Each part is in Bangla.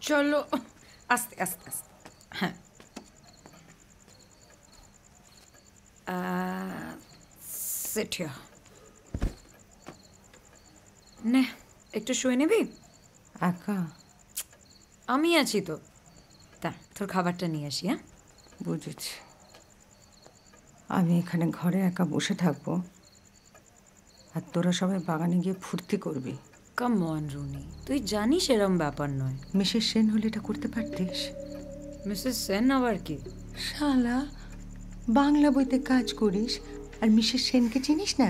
চলো আস্তে আস্তে আস্তে। হ্যাঁ sit here। নে একটু শুয়ে নিবি? একা? আমি আছি তো। তা তোর খাবারটা নিয়ে আসি। হ্যাঁ বুঝেছি। আমি এখানে ঘরে একা বসে থাকবো আর তোরা সবাই বাগানে গিয়ে ফুর্তি করবি। কাম অন রুনি, তুই জানিস এরম ব্যাপার নয়। মিসেস সেন হলে এটা করতে পারতিস। মিসেস সেন আবার কি? শালা, বাংলা বইতে কাজ করিস আর মিসেস সেনকে চিনিস না?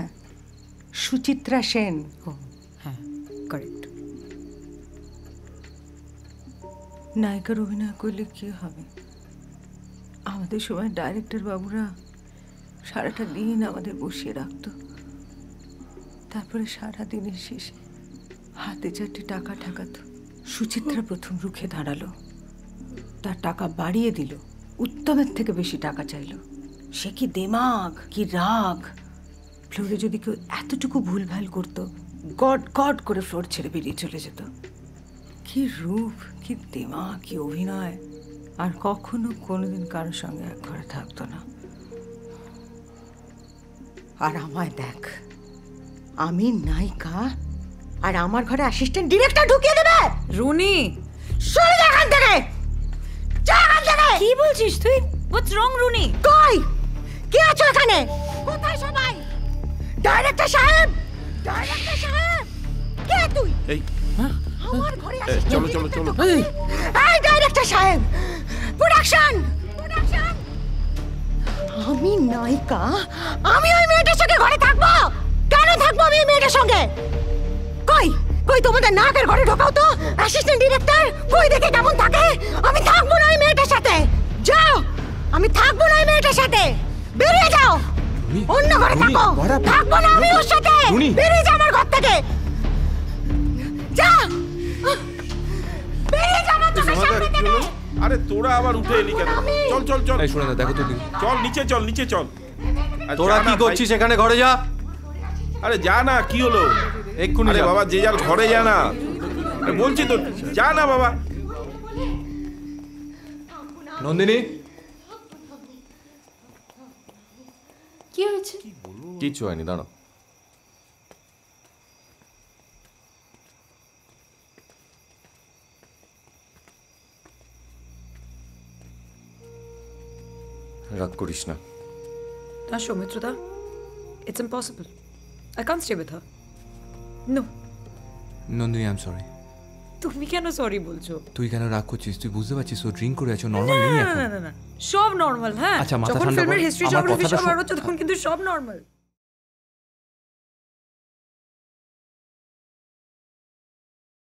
সুচিত্রা সেন। ও হ্যাঁ কারেক্ট। নায়িকার অভিনয় করলে কি হবে? আমাদের সময় ডাইরেক্টর বাবুরা সারাটা দিন আমাদের বসিয়ে রাখতো, তারপরে সারা দিনের শেষে হাতে চারটে টাকা ঠাকাতো। সুচিত্রা প্রথম রুখে দাঁড়ালো, তার টাকা বাড়িয়ে দিল, উত্তমের থেকে বেশি টাকা চাইল। সে কি দেমাগ, কি রাগ! ফ্লোরে যদি কেউ এতটুকু ভুলভাল করতো, গড গড করে ফ্লোর ছেড়ে বেরিয়ে চলে যেত। কি রূপ, কি দেমাগ, কি অভিনয়! আর কখনো কোনোদিন কারোর সঙ্গে এক ঘরে থাকতো না। আর আমায় দেখ, আমি নায়িকা আর আমার ঘরে অ্যাসিস্ট্যান্ট ডিরেক্টর ঢুকিয়ে দেবে। রুনি সরে যা এখান থেকে, যা এখান থেকে। কি বলছিস তুই? হোয়াটস রং রুনি? কই কে আছো এখানে? কোথায় সবাই? ডাইরেক্টর সাহেব, ডাইরেক্টর সাহেব, কে তুই? এই আমার ঘরে চলো চলো চলো। এই ডাইরেক্টর সাহেব, প্রোডাকশন প্রোডাকশন। আমি নায়িকা, আমি ওই মেয়েটার সঙ্গে ঘরে থাকবো? কেন থাকবো আমি ওই মেয়েটার সঙ্গে? কই কই তোমাদের নাকের ঘরে ঢোকাও তো অ্যাসিস্ট্যান্ট ডিরেক্টর। কই দেখে কেমন থাকে? আমি থাকবো না ওই মেয়েটার সাথে। যাও, আমি থাকবো না ওই মেয়েটার সাথে। বেরিয়ে যাও, অন্য ঘরে থাকো। থাকবো না আমি ওর সাথে। বেরিয়ে যা আমার ঘর থেকে, যা বেরিয়ে যা আমার চোখের সামনে থেকে। আরে তোরা আবার উঠে এলি কেন? চল চল চল। এই শোনো না, দেখো তো দিদি। চল নিচে চল, নিচে চল। তোরা কি করছিস এখানে? ঘরে যা। আরে যা না, কি হলো? এক্ষুনি আরে যা। বাবা, যে যার ঘরে যা না। আরে বলছি তো, যা না বাবা। নন্দিনী, কি হয়েছে? কিচ্ছু হয়নি, দাঁড়াও। রাগ করিস না। না সৌমিত্রদা, it's impossible. I can't stay with her. No. Nandini, I am sorry. তুমি কেন সরি বলছো? তুই কেন রাগ করছিস? তুই বুঝতে পারছিস ও ড্রিঙ্ক করে আছো, নর্মাল নেই এখন। না না না, সব নর্মাল। হ্যাঁ, আচ্ছা, মাথা যখন ঠান্ডা কর। ফিল্মের হিস্ট্রি আমার জিওগ্রাফি কথাটা সব শোন। আর হচ্ছে তখন কিন্তু সব নর্মাল।